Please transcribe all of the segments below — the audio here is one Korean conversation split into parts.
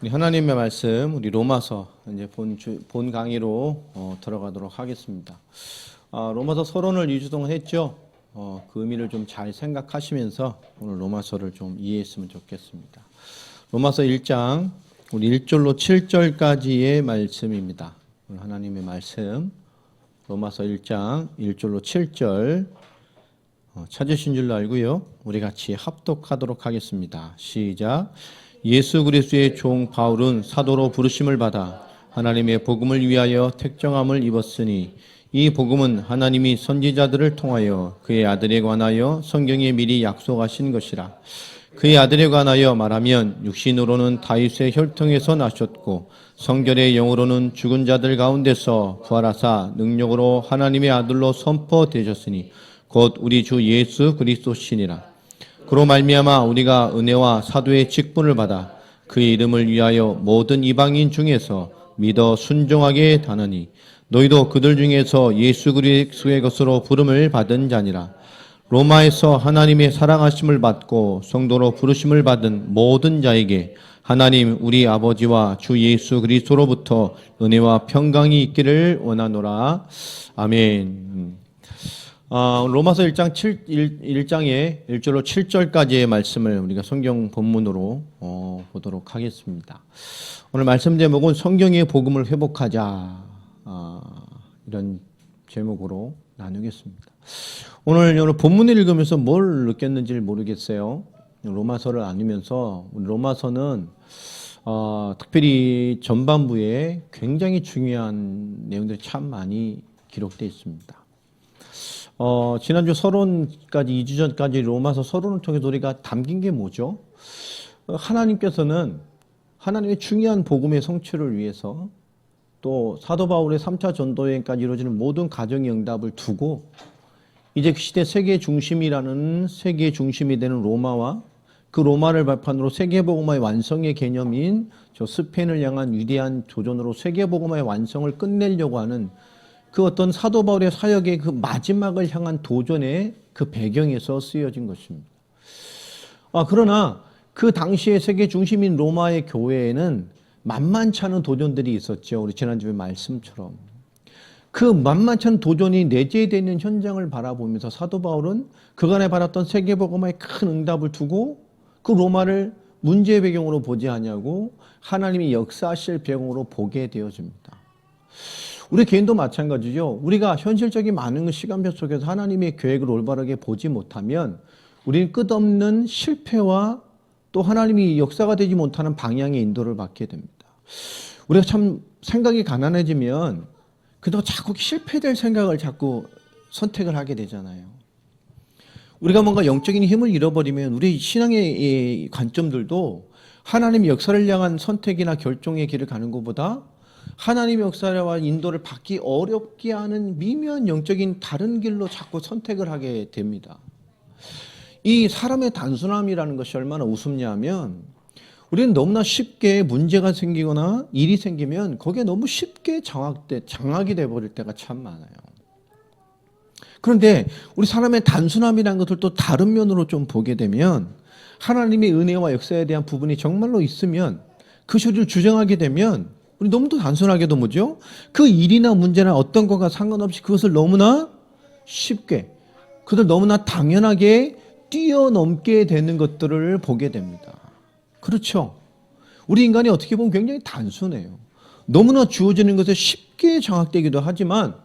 우리 하나님의 말씀, 우리 로마서 이제 본 강의로 들어가도록 하겠습니다. 로마서 서론을 2주 동안 했죠. 그 의미를 좀 잘 생각하시면서 오늘 로마서를 좀 이해했으면 좋겠습니다. 로마서 1장 우리 1절로 7절까지의 말씀입니다. 오늘 하나님의 말씀 로마서 1장 1절로 7절 찾으신 줄로 알고요. 우리 같이 합독하도록 하겠습니다. 시작. 예수 그리스도의 종 바울은 사도로 부르심을 받아 하나님의 복음을 위하여 택정함을 입었으니 이 복음은 하나님이 선지자들을 통하여 그의 아들에 관하여 성경에 미리 약속하신 것이라. 그의 아들에 관하여 말하면 육신으로는 다윗의 혈통에서 나셨고 성결의 영으로는 죽은 자들 가운데서 부활하사 능력으로 하나님의 아들로 선포되셨으니 곧 우리 주 예수 그리스도시니라. 그로 말미암아 우리가 은혜와 사도의 직분을 받아 그의 이름을 위하여 모든 이방인 중에서 믿어 순종하게 다느니 너희도 그들 중에서 예수 그리스도의 것으로 부름을 받은 자니라. 로마에서 하나님의 사랑하심을 받고 성도로 부르심을 받은 모든 자에게 하나님 우리 아버지와 주 예수 그리스도로부터 은혜와 평강이 있기를 원하노라. 아멘. 로마서 1장의 1절로 7절까지의 말씀을 우리가 성경 본문으로 보도록 하겠습니다. 오늘 말씀 제목은 성경의 복음을 회복하자, 이런 제목으로 나누겠습니다. 오늘 본문을 읽으면서 뭘 느꼈는지 모르겠어요. 로마서를 나누면서 로마서는 특별히 전반부에 굉장히 중요한 내용들이 참 많이 기록되어 있습니다. 지난주 서론까지 2주 전까지 로마서 서론을 통해서 우리가 담긴 게 뭐죠? 하나님께서는 하나님의 중요한 복음의 성취를 위해서 또 사도 바울의 3차 전도여행까지 이루어지는 모든 가정의 응답을 두고 이제 그 시대 세계 중심이라는 세계의 중심이 되는 로마와 그 로마를 발판으로 세계복음화의 완성의 개념인 저 스페인을 향한 위대한 도전으로 세계복음화의 완성을 끝내려고 하는 그 어떤 사도 바울의 사역의 그 마지막을 향한 도전의 그 배경에서 쓰여진 것입니다. 그러나 그 당시의 세계 중심인 로마의 교회에는 만만치 않은 도전들이 있었죠. 우리 지난주에 말씀처럼. 그 만만치 않은 도전이 내재되어 있는 현장을 바라보면서 사도 바울은 그간에 받았던 세계복음화의 큰 응답을 두고 그 로마를 문제의 배경으로 보지 아니하고 하나님이 역사하실 배경으로 보게 되어집니다. 우리 개인도 마찬가지죠. 우리가 현실적인 많은 시간표 속에서 하나님의 계획을 올바르게 보지 못하면 우리는 끝없는 실패와 또 하나님이 역사가 되지 못하는 방향의 인도를 받게 됩니다. 우리가 참 생각이 가난해지면 그동안 자꾸 실패될 생각을 자꾸 선택을 하게 되잖아요. 우리가 뭔가 영적인 힘을 잃어버리면 우리 신앙의 관점들도 하나님의 역사를 향한 선택이나 결정의 길을 가는 것보다 하나님의 역사와 인도를 받기 어렵게 하는 미묘한 영적인 다른 길로 자꾸 선택을 하게 됩니다. 이 사람의 단순함이라는 것이 얼마나 우습냐 하면 우리는 너무나 쉽게 문제가 생기거나 일이 생기면 거기에 너무 쉽게 장악이 돼버릴 때가 참 많아요. 그런데 우리 사람의 단순함이라는 것을 또 다른 면으로 좀 보게 되면 하나님의 은혜와 역사에 대한 부분이 정말로 있으면 그 소리를 주장하게 되면 우리 너무도 단순하게도 뭐죠? 그 일이나 문제나 어떤 것과 상관없이 그것을 너무나 쉽게, 그것을 너무나 당연하게 뛰어넘게 되는 것들을 보게 됩니다. 그렇죠? 우리 인간이 어떻게 보면 굉장히 단순해요. 너무나 주어지는 것에 쉽게 장악되기도 하지만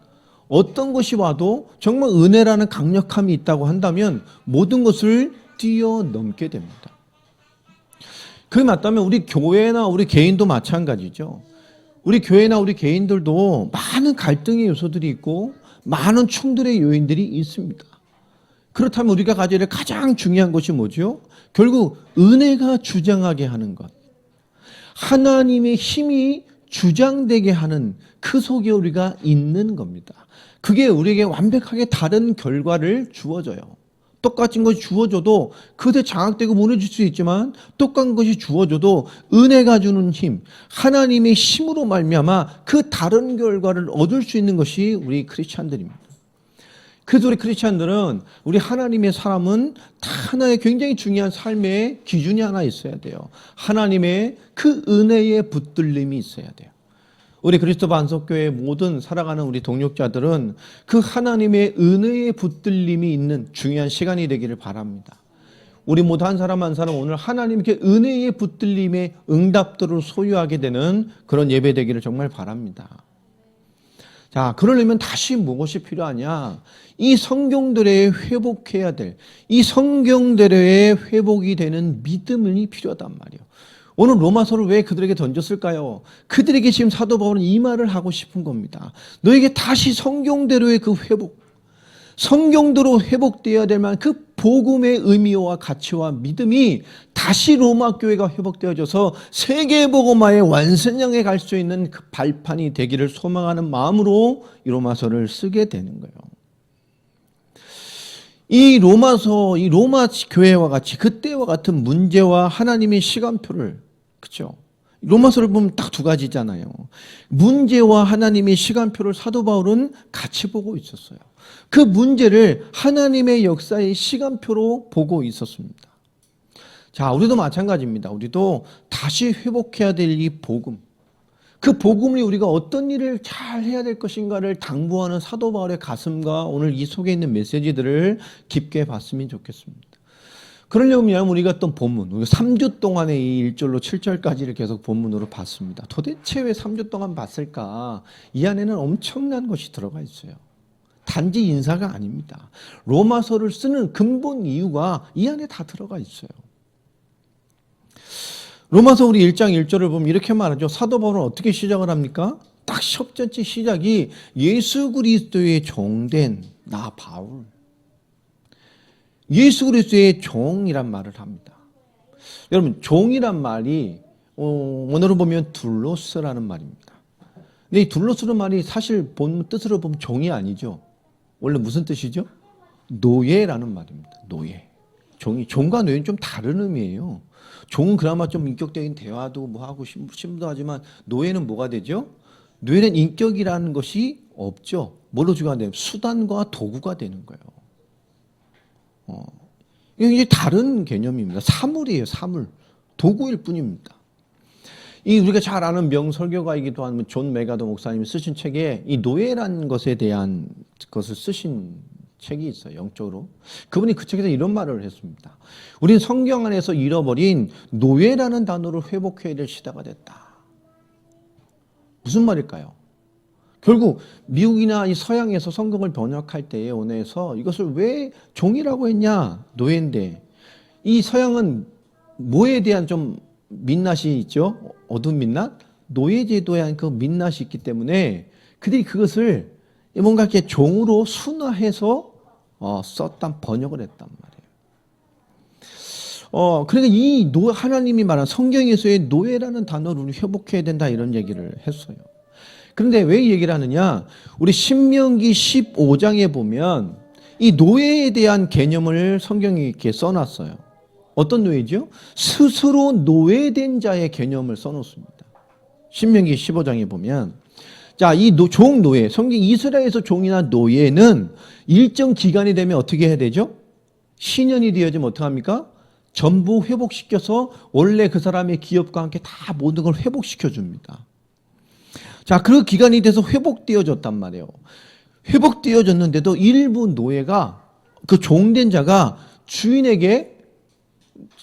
어떤 것이 와도 정말 은혜라는 강력함이 있다고 한다면 모든 것을 뛰어넘게 됩니다. 그게 맞다면 우리 교회나 우리 개인도 마찬가지죠. 우리 교회나 우리 개인들도 많은 갈등의 요소들이 있고 많은 충돌의 요인들이 있습니다. 그렇다면 우리가 가져야 될 가장 중요한 것이 뭐죠? 결국 은혜가 주장하게 하는 것. 하나님의 힘이 주장되게 하는 그 속에 우리가 있는 겁니다. 그게 우리에게 완벽하게 다른 결과를 주어줘요. 똑같은 것이 주어져도 그것에 장악되고 무너질 수 있지만 똑같은 것이 주어져도 은혜가 주는 힘, 하나님의 힘으로 말미암아 그 다른 결과를 얻을 수 있는 것이 우리 크리스찬들입니다. 그래서 우리 크리스찬들은 우리 하나님의 사람은 다 하나의 굉장히 중요한 삶의 기준이 하나 있어야 돼요. 하나님의 그 은혜의 붙들림이 있어야 돼요. 우리 그리스도 반석교회 모든 살아가는 우리 동역자들은 그 하나님의 은혜의 붙들림이 있는 중요한 시간이 되기를 바랍니다. 우리 모두 한 사람 한 사람 오늘 하나님께 은혜의 붙들림의 응답들을 소유하게 되는 그런 예배 되기를 정말 바랍니다. 자, 그러려면 다시 무엇이 필요하냐? 이 성경들에 회복해야 될, 이 성경들에 회복이 되는 믿음이 필요하단 말이에요. 오늘 로마서를 왜 그들에게 던졌을까요? 그들에게 지금 사도 바울은 이 말을 하고 싶은 겁니다. 너에게 다시 성경대로의 그 회복, 성경대로 회복되어야 될 만한 그 복음의 의미와 가치와 믿음이 다시 로마 교회가 회복되어져서 세계 복음화의 완성형에 갈 수 있는 그 발판이 되기를 소망하는 마음으로 이 로마서를 쓰게 되는 거예요. 이 로마서, 이 로마 교회와 같이 그때와 같은 문제와 하나님의 시간표를, 그렇죠? 로마서를 보면 딱 두 가지잖아요. 문제와 하나님의 시간표를 사도 바울은 같이 보고 있었어요. 그 문제를 하나님의 역사의 시간표로 보고 있었습니다. 자, 우리도 마찬가지입니다. 우리도 다시 회복해야 될 이 복음, 그 복음을 우리가 어떤 일을 잘 해야 될 것인가를 당부하는 사도 바울의 가슴과 오늘 이 속에 있는 메시지들을 깊게 봤으면 좋겠습니다. 그러려면 우리가 또 본문, 3주 동안의 이 1절로 7절까지를 계속 본문으로 봤습니다. 도대체 왜 3주 동안 봤을까? 이 안에는 엄청난 것이 들어가 있어요. 단지 인사가 아닙니다. 로마서를 쓰는 근본 이유가 이 안에 다 들어가 있어요. 로마서 우리 1장 1절을 보면 이렇게 말하죠. 사도 바울은 어떻게 시작을 합니까? 딱 첫 번째 시작이 예수 그리스도의 종된 나 바울. 예수 그리스도의 종이란 말을 합니다. 여러분, 종이란 말이 원어로 보면 둘로스라는 말입니다. 근데 이 둘로스라는 말이 사실 본 뜻으로 보면 종이 아니죠. 원래 무슨 뜻이죠? 노예라는 말입니다. 노예. 종과 노예는 좀 다른 의미예요. 종은 그나마 좀 인격적인 대화도 뭐 하고 심도 하지만 노예는 뭐가 되죠? 노예는 인격이라는 것이 없죠. 뭘로 주관돼요? 수단과 도구가 되는 거예요. 이게 다른 개념입니다. 사물이에요, 사물. 도구일 뿐입니다. 이 우리가 잘 아는 명설교가이기도 한 존 메가더 목사님이 쓰신 책에 이 노예라는 것에 대한 것을 쓰신 책이 있어요, 영적으로. 그분이 그 책에서 이런 말을 했습니다. 우리는 성경 안에서 잃어버린 노예라는 단어를 회복해야 될 시대가 됐다. 무슨 말일까요? 결국 미국이나 이 서양에서 성경을 번역할 때에 원해서 이것을 왜 종이라고 했냐? 노예인데. 이 서양은 뭐에 대한 좀 민낯이 있죠? 어두운 민낯? 노예제도에 대한 그 민낯이 있기 때문에 그들이 그것을 뭔가 이렇게 종으로 순화해서 썼단 번역을 했단 말이에요. 그러니까 이 하나님이 말한 성경에서의 노예라는 단어를 우리 회복해야 된다 이런 얘기를 했어요. 그런데 왜 이 얘기를 하느냐? 우리 신명기 15장에 보면 이 노예에 대한 개념을 성경이 이렇게 써놨어요. 어떤 노예죠? 스스로 노예된 자의 개념을 써놓습니다. 신명기 15장에 보면 자, 이 종 노예, 성경 이스라엘에서 종이나 노예는 일정 기간이 되면 어떻게 해야 되죠? 신년이 되어지면 어떡합니까? 전부 회복시켜서 원래 그 사람의 기업과 함께 다 모든 걸 회복시켜 줍니다. 자, 그 기간이 돼서 회복되어졌단 말이에요. 회복되어졌는데도 일부 노예가 그 종된 자가 주인에게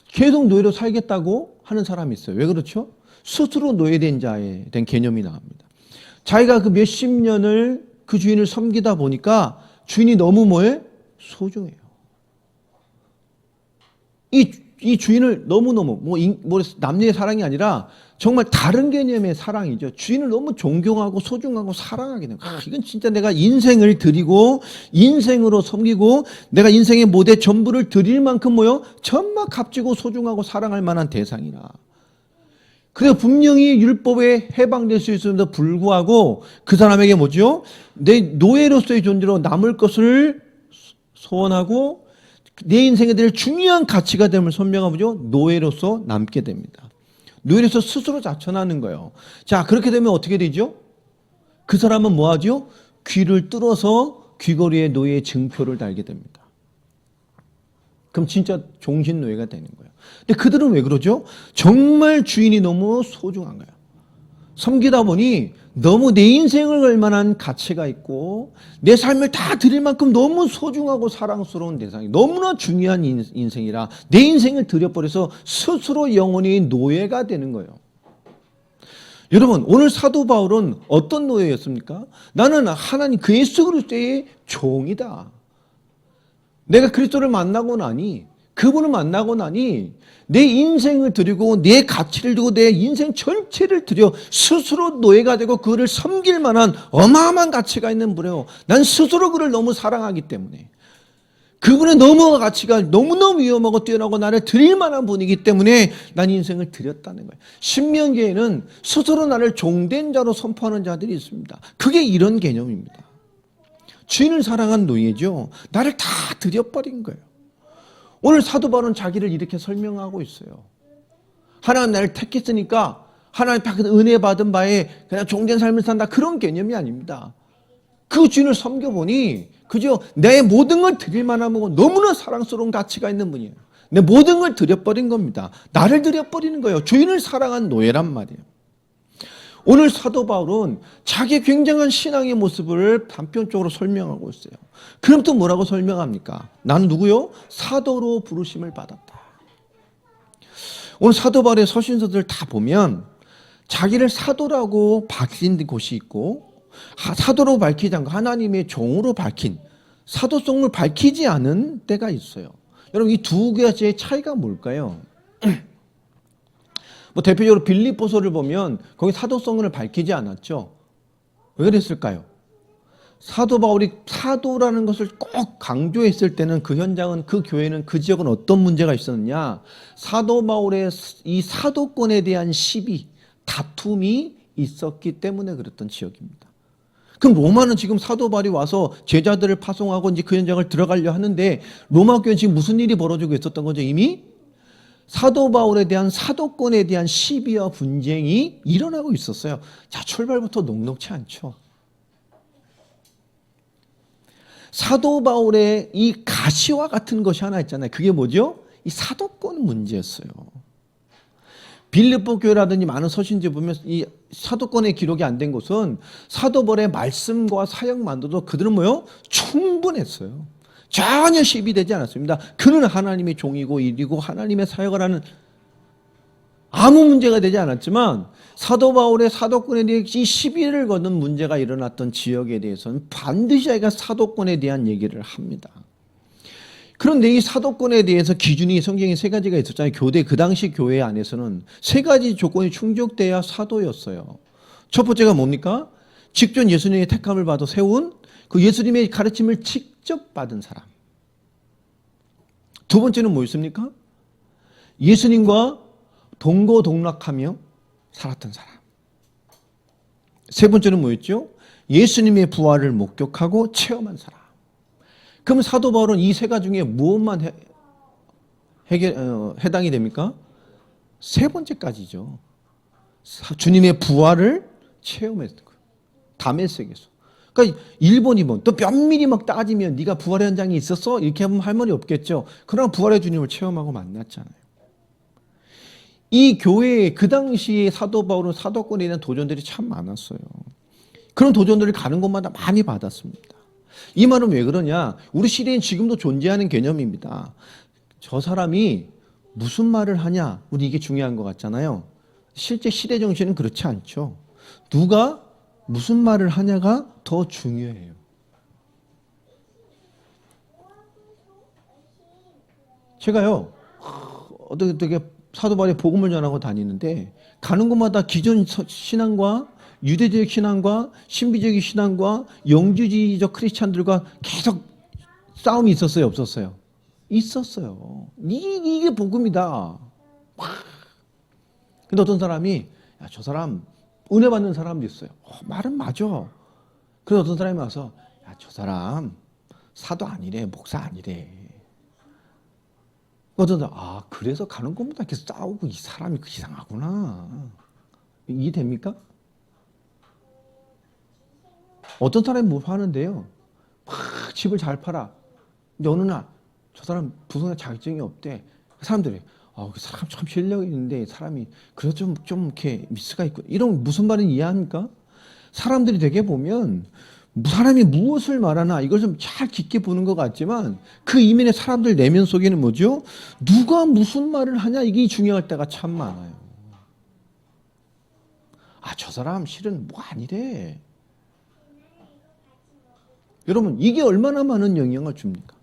계속 노예로 살겠다고 하는 사람이 있어요. 왜 그렇죠? 스스로 노예된 자에 대한 개념이 나옵니다. 자기가 그 몇십 년을 그 주인을 섬기다 보니까 주인이 너무 뭐해? 소중해요. 이 주인을 너무너무 뭐 남녀의 사랑이 아니라 정말 다른 개념의 사랑이죠. 주인을 너무 존경하고 소중하고 사랑하게 되는 거예요. 이건 진짜 내가 인생을 드리고 인생으로 섬기고 내가 인생의 모든 전부를 드릴 만큼 뭐요? 정말 값지고 소중하고 사랑할 만한 대상이라. 그래서 분명히 율법에 해방될 수 있음에도 불구하고 그 사람에게 뭐죠? 내 노예로서의 존재로 남을 것을 소원하고 내 인생에 대해 중요한 가치가 됨을 선명한 뭐죠? 노예로서 남게 됩니다. 노예로서 스스로 자천하는 거예요. 자, 그렇게 되면 어떻게 되죠? 그 사람은 뭐 하죠? 귀를 뚫어서 귀걸이에 노예의 증표를 달게 됩니다. 그럼 진짜 종신노예가 되는 거예요. 근데 그들은 왜 그러죠? 정말 주인이 너무 소중한 거예요. 섬기다 보니 너무 내 인생을 걸 만한 가치가 있고 내 삶을 다 드릴 만큼 너무 소중하고 사랑스러운 대상이 너무나 중요한 인생이라 내 인생을 드려버려서 스스로 영원히 노예가 되는 거예요. 여러분, 오늘 사도 바울은 어떤 노예였습니까? 나는 하나님 그 예수 그리스도의 종이다. 내가 그리스도를 만나고 나니, 그분을 만나고 나니 내 인생을 드리고 내 가치를 두고 내 인생 전체를 드려 스스로 노예가 되고 그를 섬길 만한 어마어마한 가치가 있는 분이에요. 난 스스로 그를 너무 사랑하기 때문에, 그분의 너무 가치가 너무너무 위험하고 뛰어나고 나를 드릴 만한 분이기 때문에 난 인생을 드렸다는 거예요. 신명기에는 스스로 나를 종된 자로 선포하는 자들이 있습니다. 그게 이런 개념입니다. 주인을 사랑한 노예죠. 나를 다 드려버린 거예요. 오늘 사도 바울은 자기를 이렇게 설명하고 있어요. 하나님 나를 택했으니까 하나님 밖에 은혜 받은 바에 그냥 종된 삶을 산다, 그런 개념이 아닙니다. 그 주인을 섬겨보니 그저 내 모든 걸 드릴 만한 분이고 너무나 사랑스러운 가치가 있는 분이에요. 내 모든 걸 드려버린 겁니다. 나를 드려버리는 거예요. 주인을 사랑한 노예란 말이에요. 오늘 사도 바울은 자기의 굉장한 신앙의 모습을 단편적으로 설명하고 있어요. 그럼 또 뭐라고 설명합니까? 나는 누구요? 사도로 부르심을 받았다. 오늘 사도 바울의 서신서들 다 보면 자기를 사도라고 밝힌 곳이 있고 사도로 밝히지 않고 하나님의 종으로 밝힌, 사도성을 밝히지 않은 때가 있어요. 여러분, 이 두 가지의 차이가 뭘까요? 뭐 대표적으로 빌립보서를 보면 거기 사도성을 밝히지 않았죠. 왜 그랬을까요? 사도 바울이 사도라는 것을 꼭 강조했을 때는 그 현장은, 그 교회는, 그 지역은 어떤 문제가 있었느냐? 사도 바울의 이 사도권에 대한 시비, 다툼이 있었기 때문에 그랬던 지역입니다. 그럼 로마는 지금 사도 바울이 와서 제자들을 파송하고 이제 그 현장을 들어가려 하는데 로마 교회는 지금 무슨 일이 벌어지고 있었던 거죠? 이미 사도 바울에 대한 사도권에 대한 시비와 분쟁이 일어나고 있었어요. 자, 출발부터 녹록치 않죠. 사도 바울의 이 가시와 같은 것이 하나 있잖아요. 그게 뭐죠? 이 사도권 문제였어요. 빌립보 교회라든지 많은 서신지 보면 이 사도권의 기록이 안 된 곳은 사도 바울의 말씀과 사역만으로도 그들은 뭐요? 충분했어요. 전혀 시비되지 않았습니다. 그는 하나님의 종이고 일이고 하나님의 사역을 하는, 아무 문제가 되지 않았지만 사도 바울의 사도권에 대해 이 시비를 거는 문제가 일어났던 지역에 대해서는 반드시 자기가 사도권에 대한 얘기를 합니다. 그런데 이 사도권에 대해서 기준이 성경에 세 가지가 있었잖아요. 교대, 그 당시 교회 안에서는 세 가지 조건이 충족돼야 사도였어요. 첫 번째가 뭡니까? 직접 예수님의 택함을 받아 세운 그 예수님의 가르침을 직접 받은 사람. 두 번째는 뭐였습니까? 예수님과 동거동락하며 살았던 사람. 세 번째는 뭐였죠? 예수님의 부활을 목격하고 체험한 사람. 그럼 사도 바울은 이 세 가지 중에 무엇만 해당이 됩니까? 세 번째까지죠. 주님의 부활을 체험했던 거예요. 다메섹에서. 그러니까 1번, 2번 또 면밀히 막 따지면 네가 부활의 현장에 있었어? 이렇게 하면 할 말이 없겠죠. 그러나 부활의 주님을 체험하고 만났잖아요. 이 교회에 그 당시에 사도 바울은 사도권에 대한 도전들이 참 많았어요. 그런 도전들을 가는 곳마다 많이 받았습니다. 이 말은 왜 그러냐? 우리 시대엔 지금도 존재하는 개념입니다. 저 사람이 무슨 말을 하냐? 우리 이게 중요한 것 같잖아요. 실제 시대 정신은 그렇지 않죠. 누가 무슨 말을 하냐가 더 중요해요. 제가요, 어떻게 사도 바울의 복음을 전하고 다니는데 가는 곳마다 기존 신앙과 유대적 신앙과 신비적 신앙과 영주주의적 크리스찬들과 계속 싸움이 있었어요, 없었어요? 있었어요. 이게 복음이다. 근데 어떤 사람이, 야, 저 사람 은혜 받는 사람도 있어요. 말은 맞아. 그래서 어떤 사람이 와서, 야, 저 사람 사도 아니래, 목사 아니래. 어떤 사람, 아, 그래서 가는 곳마다 이렇게 싸우고 이 사람이 이상하구나. 이해됩니까? 어떤 사람이 뭐 하는데요. 집을 잘 팔아. 근데 어느 날 저 사람 부동산 자격증이 없대. 사람들이 그 사람 참 실력이 있는데 사람이 그래도 좀 이렇게 미스가 있고 이런 무슨 말인지 이해합니까? 사람들이 되게 보면 사람이 무엇을 말하나 이걸 좀 잘 깊게 보는 것 같지만 그 이면에 사람들 내면 속에는 뭐죠? 누가 무슨 말을 하냐 이게 중요할 때가 참 많아요. 저 사람 실은 뭐 아니래. 여러분 이게 얼마나 많은 영향을 줍니까?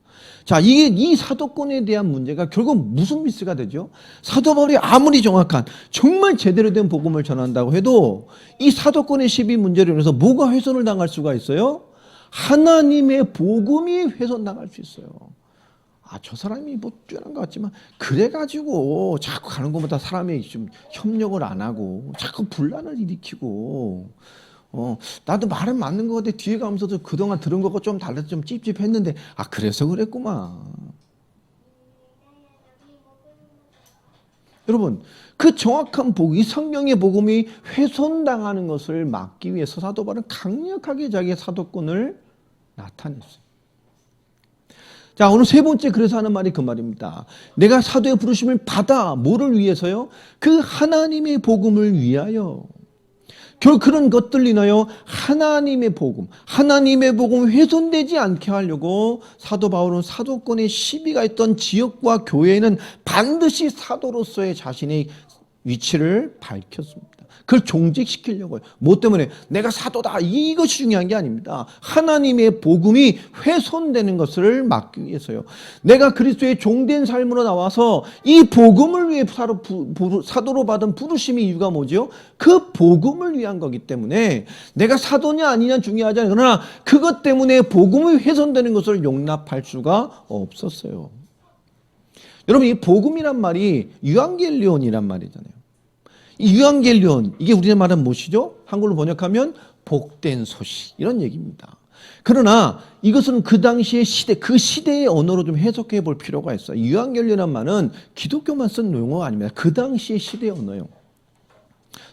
자, 이 사도권에 대한 문제가 결국 무슨 미스가 되죠? 사도 바울이 아무리 정확한 정말 제대로 된 복음을 전한다고 해도 이 사도권의 시비 문제로 인해서 뭐가 훼손을 당할 수가 있어요? 하나님의 복음이 훼손당할 수 있어요. 저 사람이 뭐 뛰어난 것 같지만 그래가지고 자꾸 가는 것보다 사람이 좀 협력을 안 하고 자꾸 분란을 일으키고 나도 말은 맞는 것 같아. 뒤에 가면서도 그동안 들은 거가 좀 달라서 좀 찝찝했는데 그래서 그랬구만. 여러분 그 정확한 복음, 이 성경의 복음이 훼손당하는 것을 막기 위해서 사도 바울은 강력하게 자기의 사도권을 나타냈어요. 자, 오늘 세 번째 그래서 하는 말이 그 말입니다. 내가 사도의 부르심을 받아 뭐를 위해서요? 그 하나님의 복음을 위하여. 결국 그런 것들 인하여 하나님의 복음 훼손되지 않게 하려고 사도 바울은 사도권의 시비가 있던 지역과 교회에는 반드시 사도로서의 자신의 위치를 밝혔습니다. 그걸 종직시키려고요. 뭐 때문에? 내가 사도다. 이것이 중요한 게 아닙니다. 하나님의 복음이 훼손되는 것을 막기 위해서요. 내가 그리스도의 종된 삶으로 나와서 이 복음을 위해 사도로 받은 부르심의 이유가 뭐죠? 그 복음을 위한 거기 때문에 내가 사도냐 아니냐 중요하지 않아요. 그러나 그것 때문에 복음이 훼손되는 것을 용납할 수가 없었어요. 여러분 이 복음이란 말이 유앙겔리온이란 말이잖아요. 이 유앙겔리온 이게 우리가 말하는 무엇이죠? 한글로 번역하면 복된 소식 이런 얘기입니다. 그러나 이것은 그 당시의 시대, 그 시대의 언어로 좀 해석해 볼 필요가 있어요. 유앙겔리온이란 말은 기독교만 쓴 용어가 아닙니다. 그 당시의 시대의 언어요.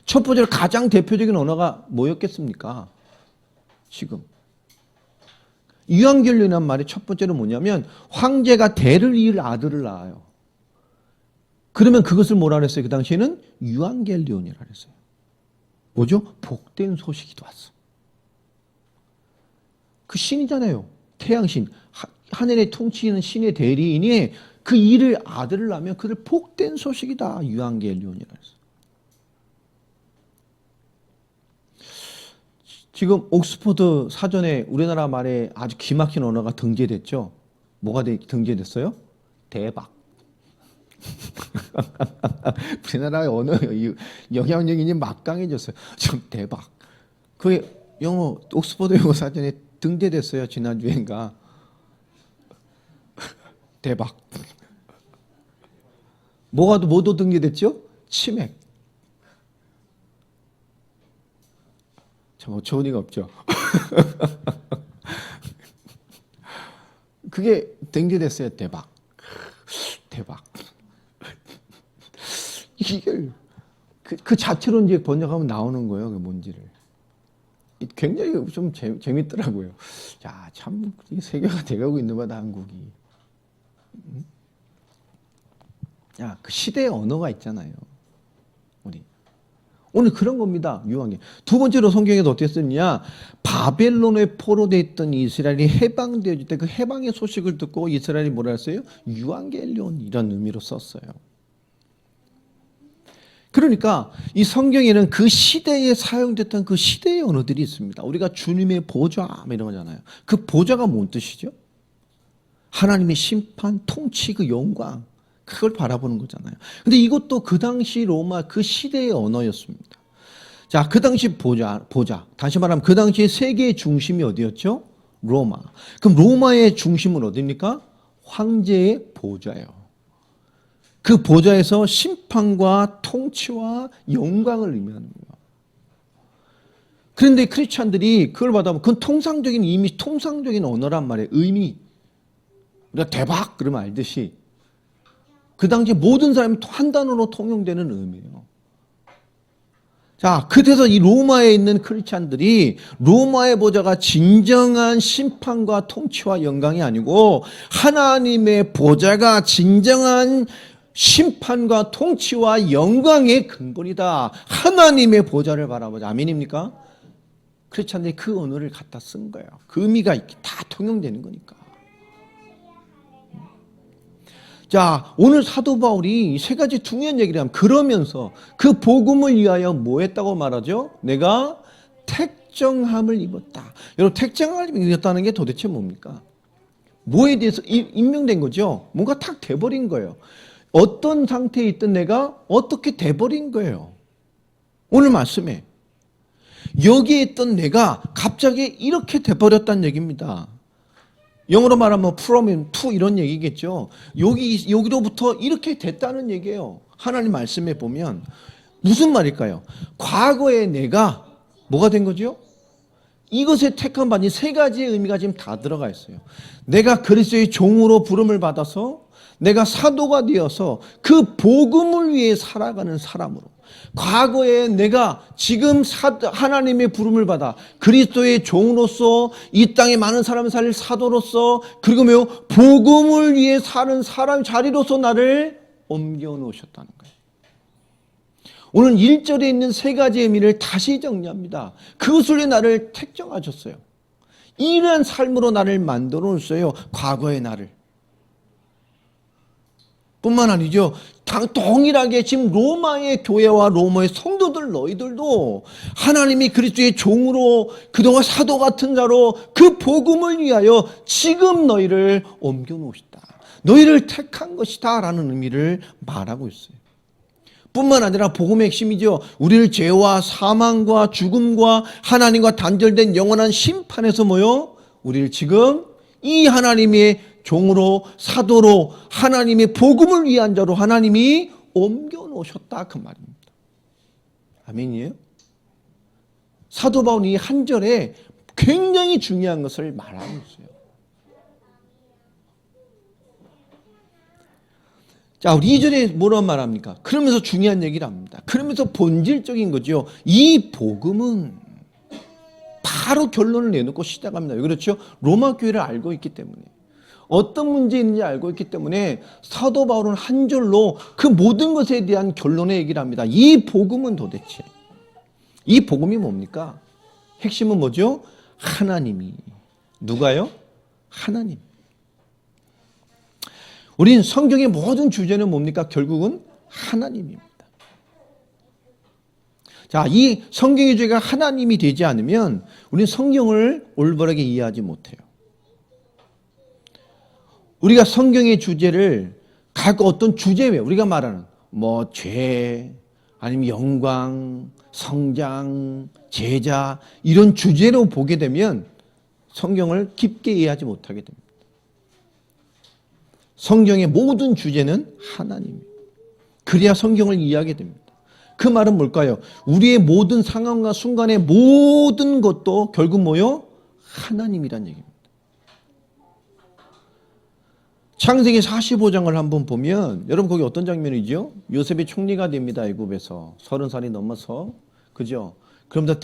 첫 번째로 가장 대표적인 언어가 뭐였겠습니까? 지금 유앙겔리온이란 말의 첫 번째로 뭐냐면 황제가 대를 이을 아들을 낳아요. 그러면 그것을 뭐라 그랬어요? 그 당시에는 유앙겔리온이라 그랬어요. 뭐죠? 복된 소식이 왔어. 그 신이잖아요. 태양신. 하늘에 통치하는 신의 대리인이 그 일을 아들을 낳으면 그를 복된 소식이다. 유앙겔리온이라 그랬어요. 지금 옥스퍼드 사전에 우리나라 말에 아주 기막힌 언어가 등재됐죠. 뭐가 등재됐어요? 대박. 우리나라의 언어 영향력이 막강해졌어요. 좀 대박. 그게 영어 옥스퍼드 영어 사전에 등재됐어요. 지난주엔가. 대박. 뭐도 등재됐죠? 치맥. 참 어처구니가 없죠. 그게 등재됐어요. 대박. 대박. 이게 그 자체로 이제 번역하면 나오는 거예요. 그 뭔지를. 굉장히 좀 재밌더라고요. 야, 참 세계가 돼가고 있는 거다 한국이. 야, 그 시대의 언어가 있잖아요. 우리 오늘 그런 겁니다. 유황이. 두 번째로 성경에서 어떻게 썼냐? 바벨론에 포로되어 있던 이스라엘이 해방되어질 때 그 해방의 소식을 듣고 이스라엘이 뭐라 했어요? 유앙겔리온 이런 의미로 썼어요. 그러니까 이 성경에는 그 시대에 사용됐던 그 시대의 언어들이 있습니다. 우리가 주님의 보좌 이런 거잖아요. 그 보좌가 뭔 뜻이죠? 하나님의 심판, 통치, 그 영광 그걸 바라보는 거잖아요. 근데 이것도 그 당시 로마 그 시대의 언어였습니다. 자, 그 당시 보좌. 다시 말하면 그 당시 세계의 중심이 어디였죠? 로마. 그럼 로마의 중심은 어디입니까? 황제의 보좌예요. 그 보좌에서 심판과 통치와 영광을 의미하는 거예요. 그런데 크리스찬들이 그걸 받아보면 그건 통상적인 이미 통상적인 언어란 말이에요. 의미. 우리가 대박 그러면 알듯이 그 당시 모든 사람이 한 단어로 통용되는 의미예요. 자, 그래서 이 로마에 있는 크리스찬들이 로마의 보좌가 진정한 심판과 통치와 영광이 아니고 하나님의 보좌가 진정한 심판과 통치와 영광의 근본이다. 하나님의 보좌를 바라보자. 아멘입니까? 크리스찬들이 그 언어를 갖다 쓴 거예요. 그 의미가 다 통용되는 거니까. 자, 오늘 사도 바울이 세 가지 중요한 얘기를 하면 그러면서 그 복음을 위하여 뭐 했다고 말하죠? 내가 택정함을 입었다. 여러분, 택정함을 입었다는 게 도대체 뭡니까? 뭐에 대해서 임명된 거죠? 뭔가 탁 돼버린 거예요. 어떤 상태에 있던 내가 어떻게 돼버린 거예요. 오늘 말씀에 여기에 있던 내가 갑자기 이렇게 돼버렸다는 얘기입니다. 영어로 말하면 from to 이런 얘기겠죠. 여기로부터 이렇게 됐다는 얘기예요. 하나님 말씀에 보면 무슨 말일까요? 과거에 내가 뭐가 된 거죠? 이것에 택함 받니 세 가지의 의미가 지금 다 들어가 있어요. 내가 그리스도의 종으로 부름을 받아서 내가 사도가 되어서 그 복음을 위해 살아가는 사람으로, 과거에 내가 지금 하나님의 부름을 받아 그리스도의 종으로서 이 땅에 많은 사람을 살릴 사도로서, 그리고 복음을 위해 사는 사람 자리로서 나를 옮겨 놓으셨다는 거예요. 오늘 1절에 있는 세 가지 의미를 다시 정리합니다. 그것을 위해 나를 택정하셨어요. 이러한 삶으로 나를 만들어 놓으셨어요. 과거의 나를. 뿐만 아니죠. 동일하게 지금 로마의 교회와 로마의 성도들 너희들도 하나님이 그리스도의 종으로 그동안 사도 같은 자로 그 복음을 위하여 지금 너희를 옮겨 놓으셨다. 너희를 택한 것이다 라는 의미를 말하고 있어요. 뿐만 아니라 복음의 핵심이죠. 우리를 죄와 사망과 죽음과 하나님과 단절된 영원한 심판에서 우리를 지금 이 하나님의 종으로 사도로 하나님의 복음을 위한 자로 하나님이 옮겨 놓으셨다 그 말입니다. 아멘이에요? 사도 바울이 한 절에 굉장히 중요한 것을 말하고 있어요. 자, 우리 2절에 뭐라고 말합니까? 그러면서 중요한 얘기를 합니다. 그러면서 본질적인 거죠. 이 복음은 바로 결론을 내놓고 시작합니다. 왜 그렇죠? 로마 교회를 알고 있기 때문에, 어떤 문제인지 알고 있기 때문에 사도 바울은 한 절로 그 모든 것에 대한 결론의 얘기를 합니다. 이 복음은 도대체, 이 복음이 뭡니까? 핵심은 뭐죠? 하나님이. 누가요? 하나님. 우린 성경의 모든 주제는 뭡니까? 결국은 하나님입니다. 자, 이 성경의 주제가 하나님이 되지 않으면 우리는 성경을 올바르게 이해하지 못해요. 우리가 성경의 주제를 갖고 어떤 주제 외에 우리가 말하는 죄, 아니면 영광, 성장, 제자 이런 주제로 보게 되면 성경을 깊게 이해하지 못하게 됩니다. 성경의 모든 주제는 하나님이에요. 그래야 성경을 이해하게 됩니다. 그 말은 뭘까요? 우리의 모든 상황과 순간의 모든 것도 결국 하나님이란 얘기입니다. 창세기 45장을 한번 보면 여러분 거기 어떤 장면이죠? 요셉이 총리가 됩니다. 애굽에서 30살이 넘어서, 그죠? 그러면서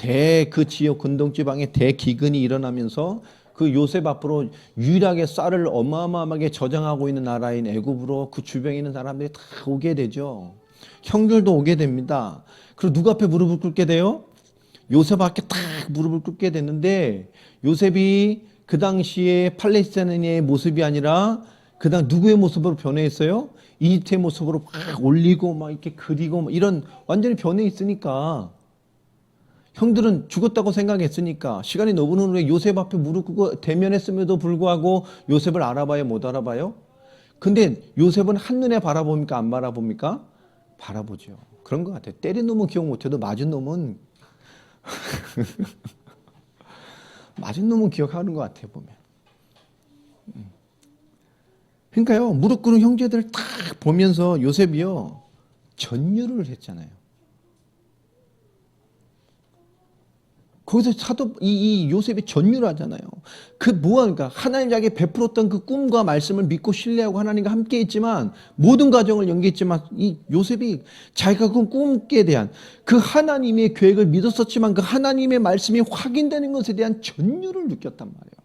그 지역 근동지방에 대기근이 일어나면서 그 요셉 앞으로 유일하게 쌀을 어마어마하게 저장하고 있는 나라인 애굽으로 그 주변에 있는 사람들이 다 오게 되죠. 형들도 오게 됩니다. 그리고 누구 앞에 무릎을 꿇게 돼요? 요셉 앞에 딱 무릎을 꿇게 됐는데, 요셉이 그 당시에 팔레스타인의 모습이 아니라 그다음 누구의 모습으로 변해 있어요? 이집트의 모습으로 막 올리고 막 이렇게 그리고 이런 완전히 변해 있으니까, 형들은 죽었다고 생각했으니까 시간이 너무 흐르는데 요셉 앞에 무릎 꿇고 대면했음에도 불구하고 요셉을 알아봐요? 못 알아봐요? 근데 요셉은 한눈에 바라봅니까? 안 바라봅니까? 바라보죠. 그런 것 같아요. 때린 놈은 기억 못해도 맞은 놈은 맞은 놈은 기억하는 것 같아요, 보면. 그러니까요, 무릎 꿇은 형제들을 딱 보면서 요셉이요 전율을 했잖아요. 거기서 이 요셉이 전율하잖아요. 그 뭐하니까 하나님 자기에게 베풀었던 그 꿈과 말씀을 믿고 신뢰하고 하나님과 함께 있지만 모든 과정을 연기했지만 이 요셉이 자기가 그 꿈에 대한 그 하나님의 계획을 믿었었지만 그 하나님의 말씀이 확인되는 것에 대한 전율을 느꼈단 말이에요.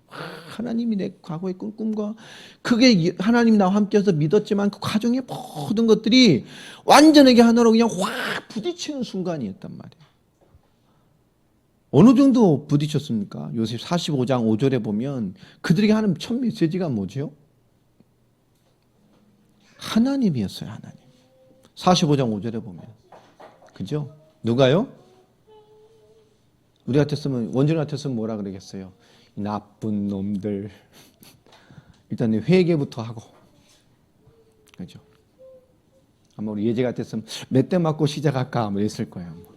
하나님이 내 과거의 꿈과 그게 하나님 나와 함께해서 믿었지만 그 과정의 모든 것들이 완전하게 하나로 그냥 확 부딪히는 순간이었단 말이에요. 어느 정도 부딪혔습니까? 요셉 45장 5절에 보면 그들에게 하는 첫 메시지가 뭐죠? 하나님이었어요. 하나님. 45장 5절에 보면. 그죠? 누가요? 우리 같았으면, 원전 같았으면 뭐라 그러겠어요? 나쁜 놈들. 일단 회개부터 하고. 그죠? 아마 우리 예제 같았으면 몇 대 맞고 시작할까? 뭐 이랬을 거예요.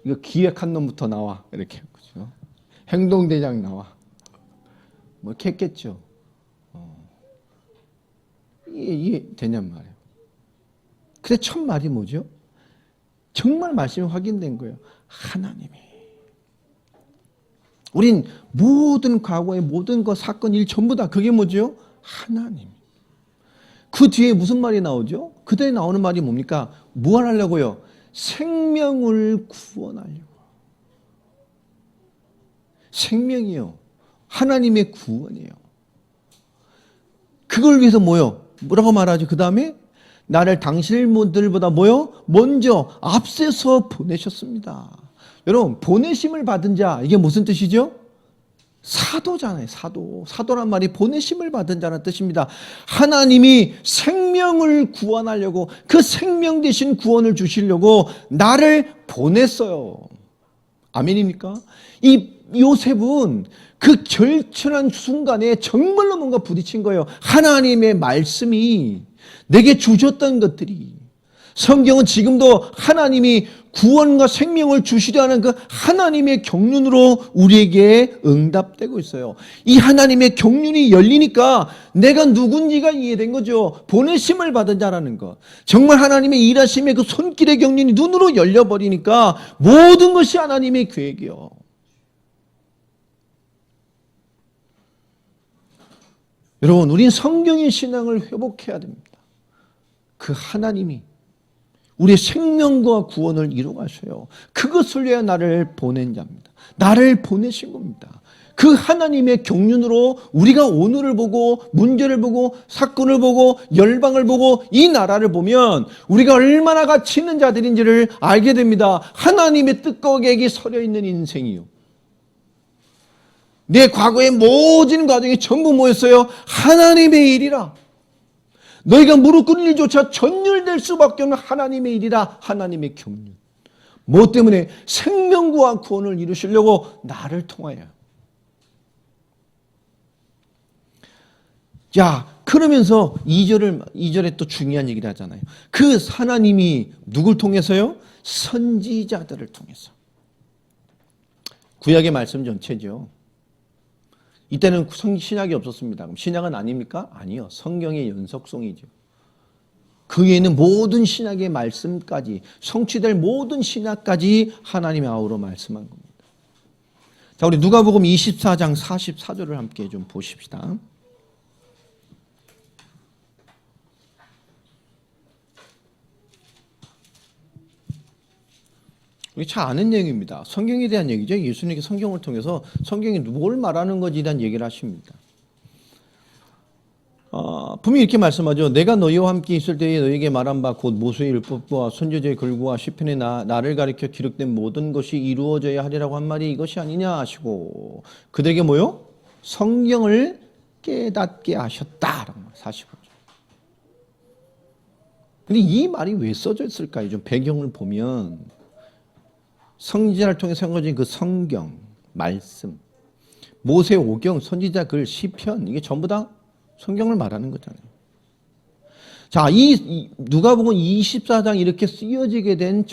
이거 기획한 놈부터 나와. 이렇게. 그죠? 행동대장 나와. 뭐 이렇게 했겠죠. 이게 되냔 말이에요. 근데 첫 말이 뭐죠? 정말 말씀이 확인된 거예요. 하나님이. 우린 모든 과거의 모든 것, 사건, 일 전부 다 그게 뭐죠? 하나님. 그 뒤에 무슨 말이 나오죠? 그 뒤에 나오는 말이 뭡니까? 뭘 하려고요? 생명을 구원하려고. 생명이요. 하나님의 구원이에요. 그걸 위해서 뭐요? 뭐라고 말하죠? 그 다음에 나를 당신들보다 뭐요? 먼저 앞서서 보내셨습니다. 여러분, 보내심을 받은 자, 이게 무슨 뜻이죠? 사도잖아요. 사도란 말이 보내심을 받은 자라는 뜻입니다. 하나님이 생명을 구원하려고 그 생명 대신 구원을 주시려고 나를 보냈어요. 아멘입니까? 이 요셉은 그 절철한 순간에 정말로 뭔가 부딪힌 거예요. 하나님의 말씀이 내게 주셨던 것들이, 성경은 지금도 하나님이 구원과 생명을 주시려는 그 하나님의 경륜으로 우리에게 응답되고 있어요. 이 하나님의 경륜이 열리니까 내가 누군지가 이해된 거죠. 보내심을 받은 자라는 것. 정말 하나님의 일하심의 그 손길의 경륜이 눈으로 열려버리니까 모든 것이 하나님의 계획이요. 여러분, 우린 성경의 신앙을 회복해야 됩니다. 그 하나님이 우리의 생명과 구원을 이루가셔요. 그것을 위해 나를 보낸 자입니다. 나를 보내신 겁니다. 그 하나님의 경륜으로 우리가 오늘을 보고 문제를 보고 사건을 보고 열방을 보고 이 나라를 보면 우리가 얼마나 가치 있는 자들인지를 알게 됩니다. 하나님의 뜻과 계획이 서려 있는 인생이요. 내 과거의 모든 과정이 전부 뭐였어요? 하나님의 일이라. 너희가 무릎 꿇는 일조차 전율될 수밖에 없는 하나님의 일이라. 하나님의 경륜. 뭐 때문에? 생명과 구원을 이루시려고 나를 통하여. 자, 그러면서 2절에 또 중요한 얘기를 하잖아요. 그 하나님이 누굴 통해서요? 선지자들을 통해서. 구약의 말씀 전체죠. 이때는 신약이 없었습니다. 그럼 신약은 아닙니까? 아니요. 성경의 연속성이죠. 그 위에 있는 모든 신약의 말씀까지, 성취될 모든 신약까지 하나님의 아우로 말씀한 겁니다. 자, 우리 누가복음 24장 44절을 함께 좀 보십시다. 이게 잘 아는 내용입니다. 성경에 대한 얘기죠. 예수님께 성경을 통해서 성경이 뭘 말하는 것에 대한 얘기를 하십니다. 분명히 이렇게 말씀하죠. 내가 너희와 함께 있을 때에 너희에게 말한 바 곧 모세의 율법과 선지자의 글과 시편에 나를 가리켜 기록된 모든 것이 이루어져야 하리라고 한 말이 이것이 아니냐 하시고 그들에게 뭐요? 성경을 깨닫게 하셨다. 45절. 근데 이 말이 왜 써져 있을까요? 좀 배경을 보면 선지자를 통해 세워진 그 성경, 말씀, 모세 오경, 선지자 글, 시편 이게 전부 다 성경을 말하는 거잖아요. 자, 이 누가복음 24장 이렇게 쓰여지게 된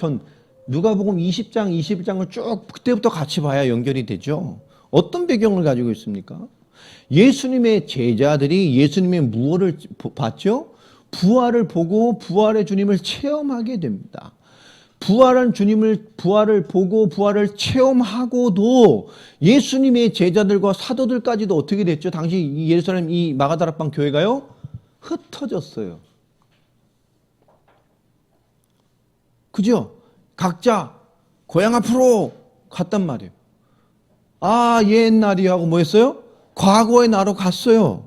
누가복음 20장, 21장을 쭉 그때부터 같이 봐야 연결이 되죠. 어떤 배경을 가지고 있습니까? 예수님의 제자들이 예수님의 무엇을 봤죠? 부활을 보고 부활의 주님을 체험하게 됩니다. 부활을 보고 부활을 체험하고도 예수님의 제자들과 사도들까지도 어떻게 됐죠? 당시 예루살렘 이 마가다락방 교회가요, 흩어졌어요. 그죠? 각자 고향 앞으로 갔단 말이에요. 아, 옛날이 하고 뭐 했어요? 과거의 나로 갔어요.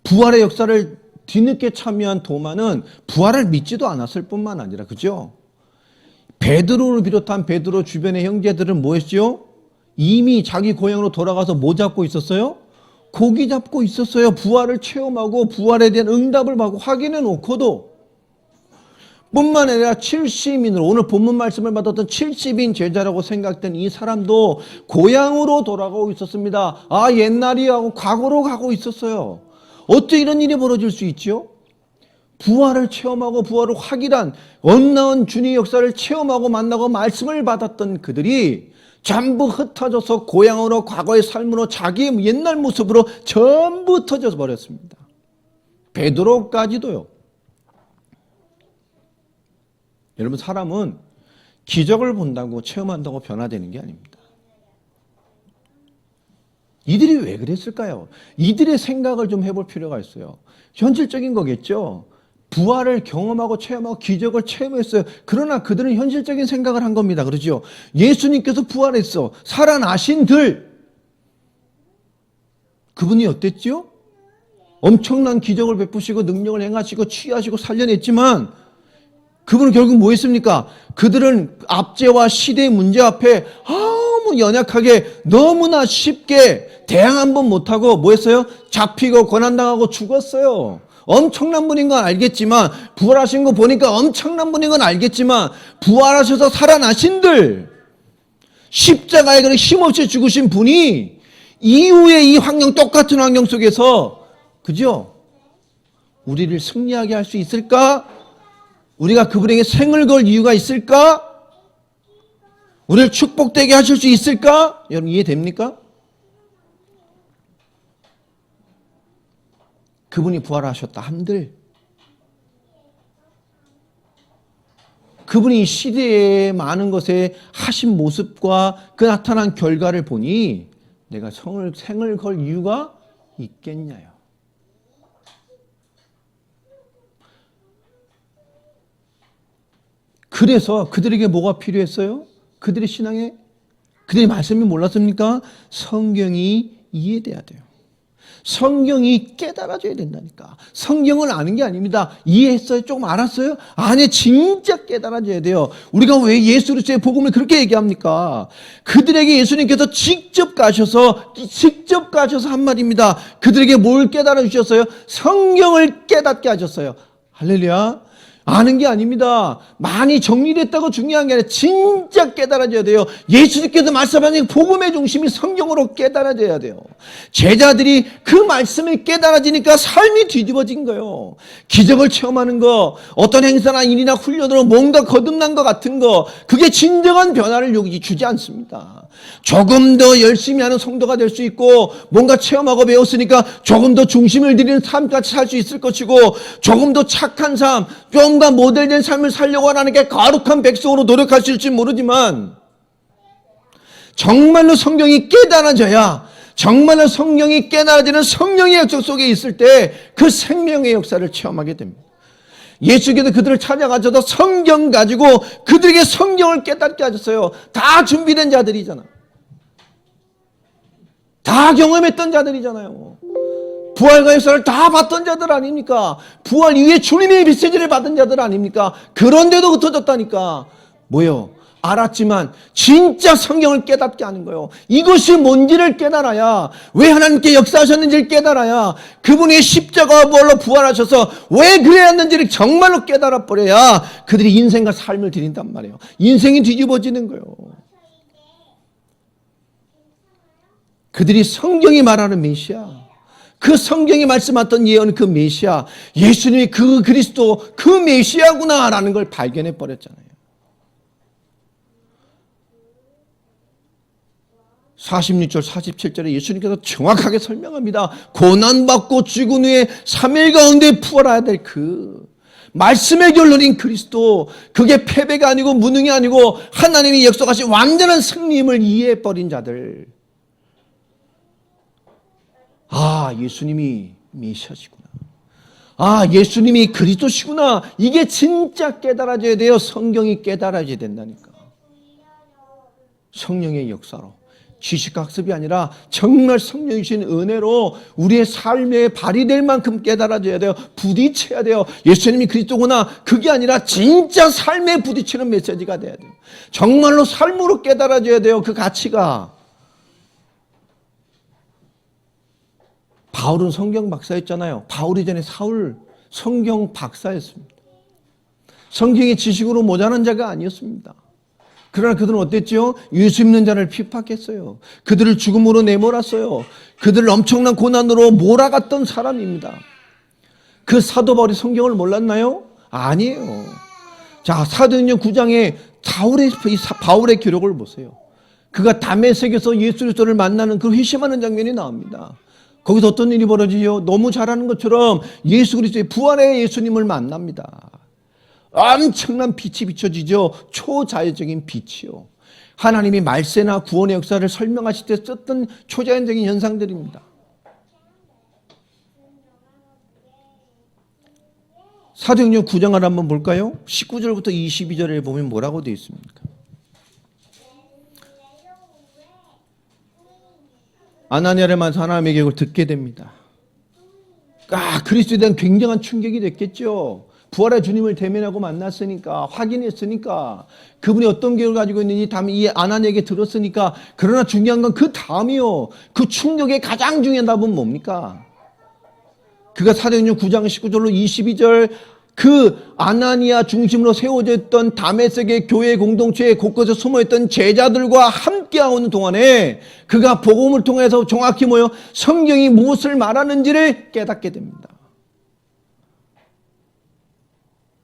부활의 역사를 뒤늦게 참여한 도마는 부활을 믿지도 않았을 뿐만 아니라, 그죠? 베드로를 비롯한 베드로 주변의 형제들은 뭐 했죠? 이미 자기 고향으로 돌아가서 뭐 잡고 있었어요? 고기 잡고 있었어요. 부활을 체험하고 부활에 대한 응답을 받고 확인해 놓고도. 뿐만 아니라 70인으로 오늘 본문 말씀을 받았던 70인 제자라고 생각된 이 사람도 고향으로 돌아가고 있었습니다. 아, 옛날이 하고 과거로 가고 있었어요. 어떻게 이런 일이 벌어질 수 있죠? 부활을 체험하고 부활을 확인한 언나은 주님의 역사를 체험하고 만나고 말씀을 받았던 그들이 전부 흩어져서 고향으로 과거의 삶으로 자기의 옛날 모습으로 전부 흩어져 버렸습니다. 베드로까지도요. 여러분, 사람은 기적을 본다고 체험한다고 변화되는 게 아닙니다. 이들이 왜 그랬을까요? 이들의 생각을 좀 해볼 필요가 있어요. 현실적인 거겠죠. 부활을 경험하고 체험하고 기적을 체험했어요. 그러나 그들은 현실적인 생각을 한 겁니다. 그렇죠? 예수님께서 부활했어. 살아나신들. 그분이 어땠죠? 엄청난 기적을 베푸시고 능력을 행하시고 치유하시고 살려냈지만 그분은 결국 뭐 했습니까? 그들은 압제와 시대의 문제 앞에 너무 연약하게 너무나 쉽게 대항 한번 못하고 뭐 했어요? 잡히고 고난당하고 죽었어요. 엄청난 분인 건 알겠지만, 부활하신 거 보니까 엄청난 분인 건 알겠지만, 부활하셔서 살아나신들, 십자가에 그렇게 힘없이 죽으신 분이 이후에 이 환경, 똑같은 환경 속에서, 그죠? 우리를 승리하게 할 수 있을까? 우리가 그분에게 생을 걸 이유가 있을까? 우리를 축복되게 하실 수 있을까? 여러분 이해됩니까? 그분이 부활하셨다 한들 그분이 시대의 많은 것에 하신 모습과 그 나타난 결과를 보니 내가 생을 걸 이유가 있겠냐요. 그래서 그들에게 뭐가 필요했어요? 그들의 신앙에 그들의 말씀이 몰랐습니까? 성경이 이해돼야 돼요. 성경이 깨달아져야 된다니까. 성경을 아는 게 아닙니다. 이해했어요? 조금 알았어요? 아니, 진짜 깨달아져야 돼요. 우리가 왜 예수 그리스도의 복음을 그렇게 얘기합니까? 그들에게 예수님께서 직접 가셔서 한 말입니다. 그들에게 뭘 깨달아 주셨어요? 성경을 깨닫게 하셨어요. 할렐루야. 아는 게 아닙니다. 많이 정리됐다고 중요한 게 아니라 진짜 깨달아져야 돼요. 예수님께서 말씀하신 복음의 중심이 성경으로 깨달아져야 돼요. 제자들이 그 말씀이 깨달아지니까 삶이 뒤집어진 거예요. 기적을 체험하는 거, 어떤 행사나 일이나 훈련으로 뭔가 거듭난 것 같은 거, 그게 진정한 변화를 주지 않습니다. 조금 더 열심히 하는 성도가 될 수 있고, 뭔가 체험하고 배웠으니까 조금 더 중심을 들이는 삶같이 살 수 있을 것이고, 조금 더 착한 삶, 좀 더 모델된 삶을 살려고 하는 게 거룩한 백성으로 노력할 수 있을지 모르지만, 정말로 성경이 깨달아져야, 정말로 성경이 깨달아지는 성령의 역사 속에 있을 때 그 생명의 역사를 체험하게 됩니다. 예수께서 그들을 찾아가셔서 성경 가지고 그들에게 성경을 깨닫게 하셨어요. 다 준비된 자들이잖아. 다 경험했던 자들이잖아요. 부활과 역사를 다 봤던 자들 아닙니까? 부활 이후에 주님의 메시지를 받은 자들 아닙니까? 그런데도 흩어졌다니까. 뭐요? 알았지만 진짜 성경을 깨닫게 하는 거예요. 이것이 뭔지를 깨달아야, 왜 하나님께 역사하셨는지를 깨달아야, 그분의 십자가와 부활로 부활하셔서 왜 그래야 했는지를 정말로 깨달아 버려야 그들이 인생과 삶을 드린단 말이에요. 인생이 뒤집어지는 거예요. 그들이 성경이 말하는 메시아, 그 성경이 말씀했던 예언, 그 메시아, 예수님이 그 그리스도, 그 메시아구나라는 걸 발견해 버렸잖아요. 46절 47절에 예수님께서 정확하게 설명합니다. 고난받고 죽은 후에 3일 가운데 부활해야 될 그 말씀의 결론인 그리스도, 그게 패배가 아니고 무능이 아니고 하나님이 약속하신 완전한 승리임을 이해해버린 자들, 아, 예수님이 메시아시구나, 아, 예수님이 그리스도시구나, 이게 진짜 깨달아져야 돼요. 성경이 깨달아져야 된다니까. 성령의 역사로, 지식학습이 아니라 정말 성령이 주신 은혜로 우리의 삶에 발휘될 만큼 깨달아져야 돼요. 부딪혀야 돼요. 예수님이 그리스도구나, 그게 아니라 진짜 삶에 부딪히는 메시지가 돼야 돼요. 정말로 삶으로 깨달아져야 돼요. 그 가치가. 바울은 성경 박사였잖아요. 바울이 전에 사울 성경 박사였습니다. 성경의 지식으로 모자란 자가 아니었습니다. 그러나 그들은 어땠죠? 예수 믿는 자를 핍박했어요. 그들을 죽음으로 내몰았어요. 그들을 엄청난 고난으로 몰아갔던 사람입니다. 그 사도 바울이 성경을 몰랐나요? 아니에요. 자, 사도행전 9장에 바울의 기록을 보세요. 그가 다메섹에서 예수 그리스도를 만나는 그 회심하는 장면이 나옵니다. 거기서 어떤 일이 벌어지죠? 너무 잘하는 것처럼 예수 그리스도의 부활의 예수님을 만납니다. 엄청난 빛이 비춰지죠. 초자연적인 빛이요. 하나님이 말세나 구원의 역사를 설명하실 때 썼던 초자연적인 현상들입니다. 사도행전 9장을 한번 볼까요? 19절부터 22절에 보면 뭐라고 되어 있습니까? 아나니아를 만나서 하나님의 계획을 듣게 됩니다. 그리스도에 대한 굉장한 충격이 됐겠죠. 부활의 주님을 대면하고 만났으니까, 확인했으니까, 그분이 어떤 계획을 가지고 있는지 이 아나니아에게 들었으니까. 그러나 중요한 건 그 다음이요. 그 충격의 가장 중요한 답은 뭡니까? 그가 사도행전 9장 19절로 22절, 그 아나니아 중심으로 세워져 있던 다메섹의 교회 공동체에 곳곳에 숨어있던 제자들과 함께하는 동안에 그가 복음을 통해서 정확히 성경이 무엇을 말하는지를 깨닫게 됩니다.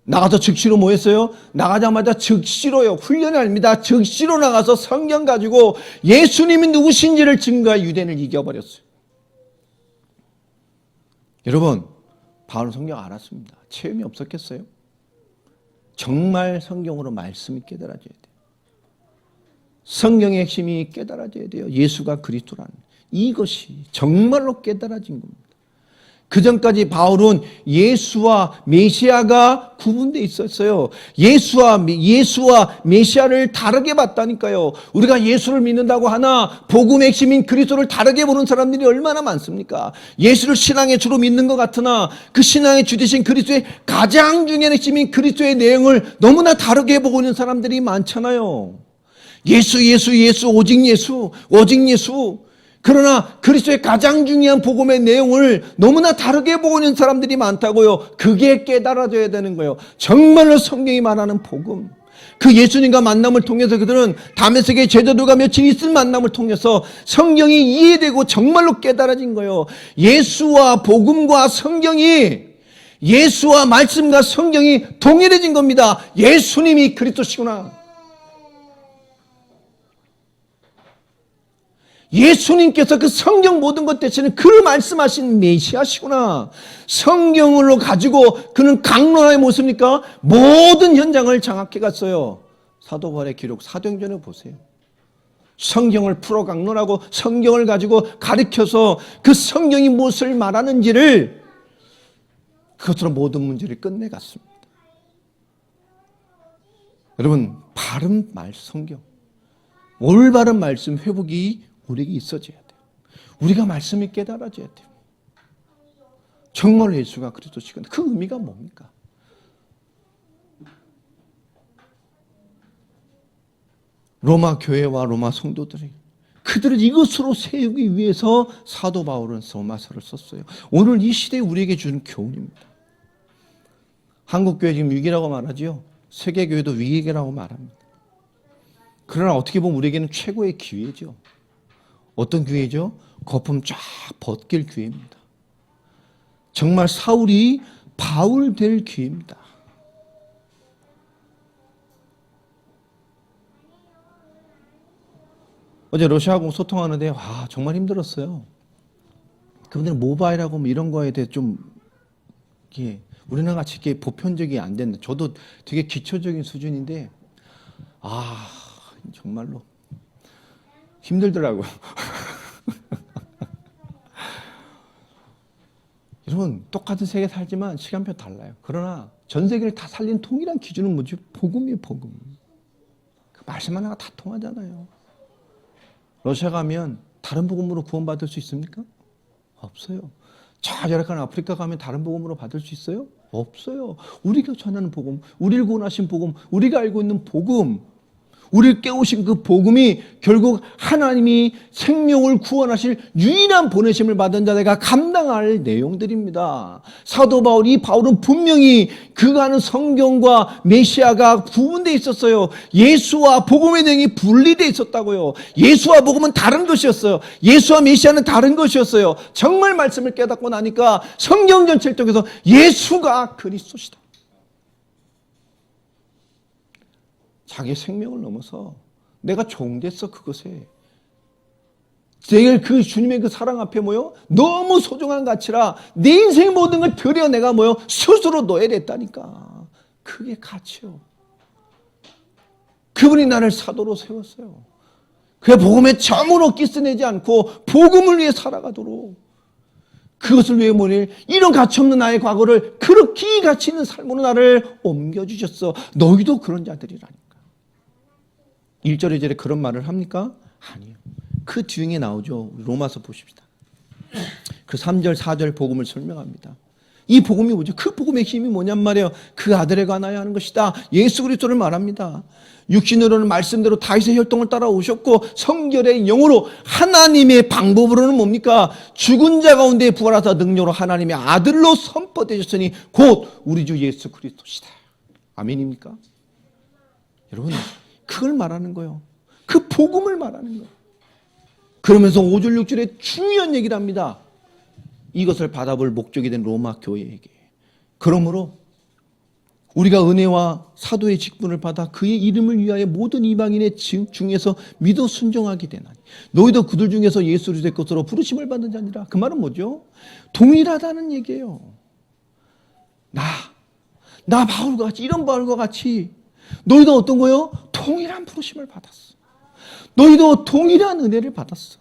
나가서 즉시로 뭐 했어요? 나가자마자 즉시로요. 훈련이 아닙니다. 즉시로 나가서 성경 가지고 예수님이 누구신지를 증거해 유대인을 이겨버렸어요. 여러분, 바울은 성경 알았습니다. 체험이 없었겠어요? 정말 성경으로 말씀이 깨달아져야 돼요. 성경의 핵심이 깨달아져야 돼요. 예수가 그리스도라는 이것이 정말로 깨달아진 겁니다. 그 전까지 바울은 예수와 메시아가 구분되어 있었어요. 예수와 메시아를 다르게 봤다니까요. 우리가 예수를 믿는다고 하나 복음의 핵심인 그리스도를 다르게 보는 사람들이 얼마나 많습니까? 예수를 신앙의 주로 믿는 것 같으나 그 신앙의 주 되신 그리스도의 가장 중요한 핵심인 그리스도의 내용을 너무나 다르게 보고 있는 사람들이 많잖아요. 예수, 오직 예수. 그러나 그리스도의 가장 중요한 복음의 내용을 너무나 다르게 보고 있는 사람들이 많다고요. 그게 깨달아져야 되는 거예요. 정말로 성경이 말하는 복음, 그 예수님과 만남을 통해서 그들은 다메섹의 제자들과 며칠 있을 만남을 통해서 성경이 이해되고 정말로 깨달아진 거예요. 예수와 복음과 성경이, 예수와 말씀과 성경이 동일해진 겁니다. 예수님이 그리스도시구나, 예수님께서 그 성경 모든 것 대신에 그를 말씀하신 메시아시구나. 성경으로 가지고 그는 강론하의 모습입니까? 모든 현장을 장악해 갔어요. 사도 바울의 기록, 사도행전을 보세요. 성경을 풀어 강론하고 성경을 가지고 가르쳐서 그 성경이 무엇을 말하는지를, 그것으로 모든 문제를 끝내갔습니다. 여러분, 바른 성경, 올바른 말씀 회복이 우리에게 있어져야 돼요. 우리가 말씀이 깨달아져야 돼요. 정말 예수가 그리스도시구나. 그 의미가 뭡니까? 로마 교회와 로마 성도들이 그들을 이것으로 세우기 위해서 사도 바울은 로마서를 썼어요. 오늘 이 시대에 우리에게 주는 교훈입니다. 한국교회 지금 위기라고 말하죠. 세계교회도 위기라고 말합니다. 그러나 어떻게 보면 우리에게는 최고의 기회죠. 어떤 기회죠? 거품 쫙 벗길 기회입니다. 정말 사울이 바울 될 기회입니다. 어제 러시아하고 소통하는데 와 정말 힘들었어요. 그분들은 모바일하고 뭐 이런 거에 대해 좀 이게 우리나라 같이 이렇게 보편적이 안 된다. 저도 되게 기초적인 수준인데 정말로 힘들더라고요. 여러분 똑같은 세계 살지만 시간표 달라요. 그러나 전 세계를 다 살린 통일한 기준은 뭐지? 복음이에요, 복음. 그 말씀 하나가 다 통하잖아요. 러시아 가면 다른 복음으로 구원받을 수 있습니까? 없어요. 저 열악한 아프리카 가면 다른 복음으로 받을 수 있어요? 없어요. 우리가 전하는 복음, 우리를 구원하신 복음, 우리가 알고 있는 복음, 우리를 깨우신 그 복음이 결국 하나님이 생명을 구원하실 유일한 보내심을 받은 자들가 감당할 내용들입니다. 사도 바울, 이 바울은 분명히 그가 아는 성경과 메시아가 구분되어 있었어요. 예수와 복음의 내용이 분리되어 있었다고요. 예수와 복음은 다른 것이었어요. 예수와 메시아는 다른 것이었어요. 정말 말씀을 깨닫고 나니까 성경 전체를 통해서 예수가 그리스도시다. 자기 생명을 넘어서 내가 종됐어 그것에. 내가 그 주님의 그 사랑 앞에 너무 소중한 가치라 내 인생 모든 걸 들여 내가 스스로 놓아야 됐다니까. 그게 가치요. 그분이 나를 사도로 세웠어요. 그 복음의 점으로 끼스내지 않고 복음을 위해 살아가도록, 그것을 위해 이런 가치 없는 나의 과거를 그렇게 가치 있는 삶으로 나를 옮겨주셨어. 너희도 그런 자들이라니까. 1절 2절에 그런 말을 합니까? 아니요. 그 뒤에 나오죠. 로마서 보십시다. 그 3절 4절 복음을 설명합니다. 이 복음이 뭐죠? 그 복음의 힘이 뭐냔 말이에요. 그 아들에 관하여 하는 것이다. 예수 그리스도를 말합니다. 육신으로는 말씀대로 다윗의 혈통을 따라오셨고 성결의 영으로 하나님의 방법으로는 뭡니까? 죽은 자 가운데 부활하사 능력으로 하나님의 아들로 선포되셨으니 곧 우리 주 예수 그리스도시다. 아멘입니까? 여러분, 그걸 말하는 거예요. 그 복음을 말하는 거예요. 그러면서 5절 6절에 중요한 얘기를 합니다. 이것을 받아볼 목적이 된 로마 교회에게. 그러므로 우리가 은혜와 사도의 직분을 받아 그의 이름을 위하여 모든 이방인의 중에서 믿어 순종하게 되나니 너희도 그들 중에서 예수 그리스도의 것으로 부르심을 받은 자니라. 그 말은 뭐죠? 동일하다는 얘기예요. 나 바울과 같이, 이런 바울과 같이 너희도 어떤 거요? 동일한 부르심을 받았어. 너희도 동일한 은혜를 받았어.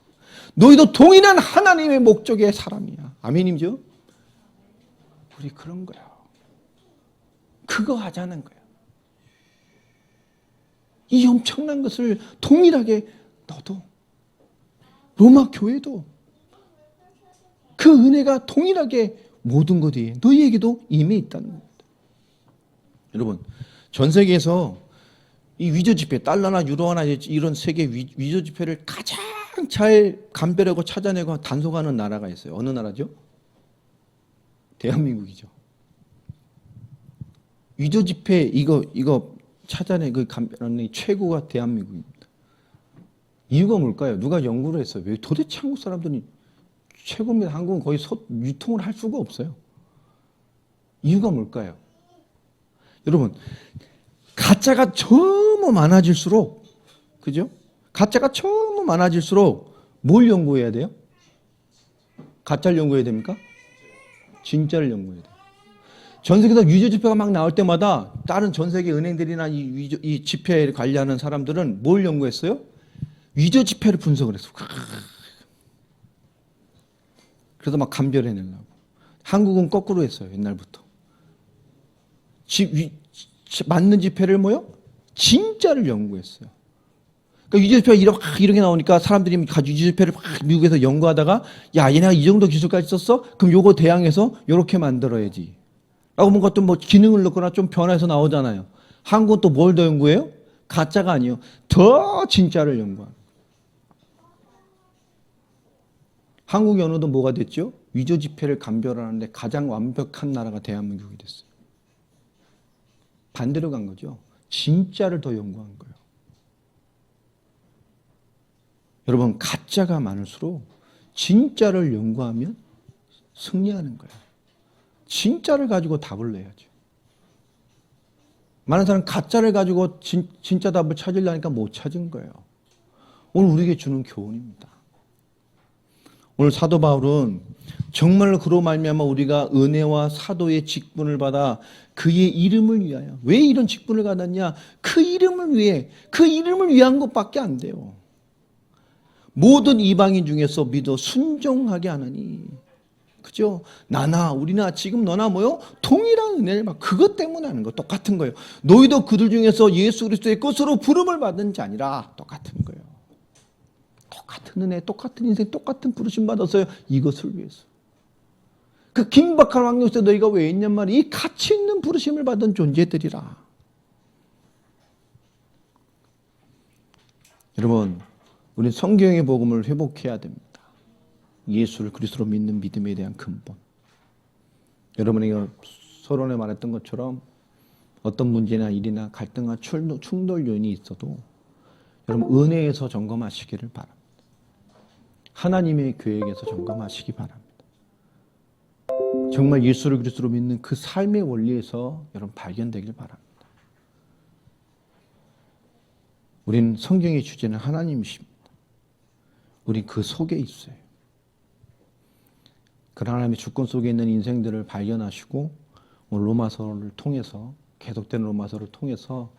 너희도 동일한 하나님의 목적의 사람이야. 아멘이죠? 우리 그런 거야. 그거 하자는 거야. 이 엄청난 것을 동일하게 너도, 로마 교회도 그 은혜가 동일하게 모든 것이 너희에게도 임해 있다는 겁니다. 여러분, 전 세계에서 이 위조 지폐, 달러나 유로나 이런 세계 위조 지폐를 가장 잘 감별하고 찾아내고 단속하는 나라가 있어요. 어느 나라죠? 대한민국이죠. 위조 지폐 이거 찾아내 그 감별하는 최고가 대한민국입니다. 이유가 뭘까요? 누가 연구를 했어요. 왜 도대체 한국 사람들이 최고입니다. 한국은 거의 유통을 할 수가 없어요. 이유가 뭘까요? 여러분, 가짜가 너무 많아질수록, 그죠? 가짜가 너무 많아질수록 뭘 연구해야 돼요? 가짜를 연구해야 됩니까? 진짜를 연구해야 돼요. 전 세계에서 위조 지폐가 막 나올 때마다 다른 전 세계 은행들이나 이 지폐를 관리하는 사람들은 뭘 연구했어요? 위조 지폐를 분석을 했어요. 그래서 막 감별해내려고. 한국은 거꾸로 했어요. 옛날부터. 맞는 지폐를 진짜를 연구했어요. 그러니까 위조 지폐가 이렇게 나오니까 사람들이 위조 지폐를 미국에서 연구하다가 야, 얘네가 이 정도 기술까지 썼어? 그럼 요거 대항해서 요렇게 만들어야지. 라고 뭔가 또 기능을 넣거나 좀 변해서 나오잖아요. 한국은 또 뭘 더 연구해요? 가짜가 아니에요. 더 진짜를 연구하는. 한국의 언어도 뭐가 됐죠? 위조 지폐를 감별하는데 가장 완벽한 나라가 대한민국이 됐어요. 반대로 간 거죠. 진짜를 더 연구한 거예요. 여러분, 가짜가 많을수록 진짜를 연구하면 승리하는 거예요. 진짜를 가지고 답을 내야죠. 많은 사람은 가짜를 가지고 진짜 답을 찾으려니까 못 찾은 거예요. 오늘 우리에게 주는 교훈입니다. 오늘 사도 바울은 정말로 그로 말미암아 우리가 은혜와 사도의 직분을 받아 그의 이름을 위하여, 왜 이런 직분을 받았냐? 그 이름을 위해, 그 이름을 위한 것밖에 안 돼요. 모든 이방인 중에서 믿어 순종하게 하나니, 그죠? 우리나 지금 너나 뭐요? 동일한 은혜를 받, 그것 때문에 하는 거 똑같은 거예요. 너희도 그들 중에서 예수 그리스도의 것으로 부름을 받은 자니라. 똑같은 거예요. 똑같은 은혜, 똑같은 인생, 똑같은 부르심 받았어요. 이것을 위해서. 그 긴박한 환경 속에 너희가 왜 있냔 말이야. 이 가치 있는 부르심을 받은 존재들이라. 여러분, 우리는 성경의 복음을 회복해야 됩니다. 예수를 그리스도로 믿는 믿음에 대한 근본. 여러분이 서론에 말했던 것처럼 어떤 문제나 일이나 갈등과 충돌 요인이 있어도 여러분 은혜에서 점검하시기를 바랍니다. 하나님의 계획에서 점검하시기 바랍니다. 정말 예수를 그리스도로 믿는 그 삶의 원리에서 여러분 발견되길 바랍니다. 우리는 성경의 주제는 하나님이십니다. 우린 그 속에 있어요. 그런 하나님의 주권 속에 있는 인생들을 발견하시고 오늘 로마서를 통해서, 계속되는 로마서를 통해서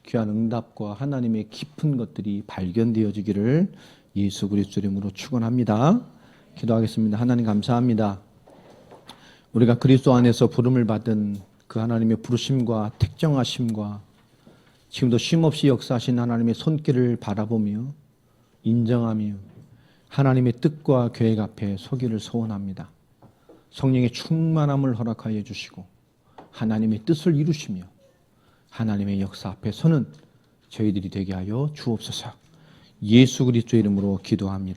귀한 응답과 하나님의 깊은 것들이 발견되어지기를 예수 그리스도 이름으로 축원합니다. 기도하겠습니다. 하나님 감사합니다. 우리가 그리스도 안에서 부름을 받은 그 하나님의 부르심과 택정하심과 지금도 쉼없이 역사하신 하나님의 손길을 바라보며 인정하며 하나님의 뜻과 계획 앞에 서기를 소원합니다. 성령의 충만함을 허락하여 주시고 하나님의 뜻을 이루시며 하나님의 역사 앞에 서는 저희들이 되게 하여 주옵소서. 예수 그리스도의 이름으로 기도합니다.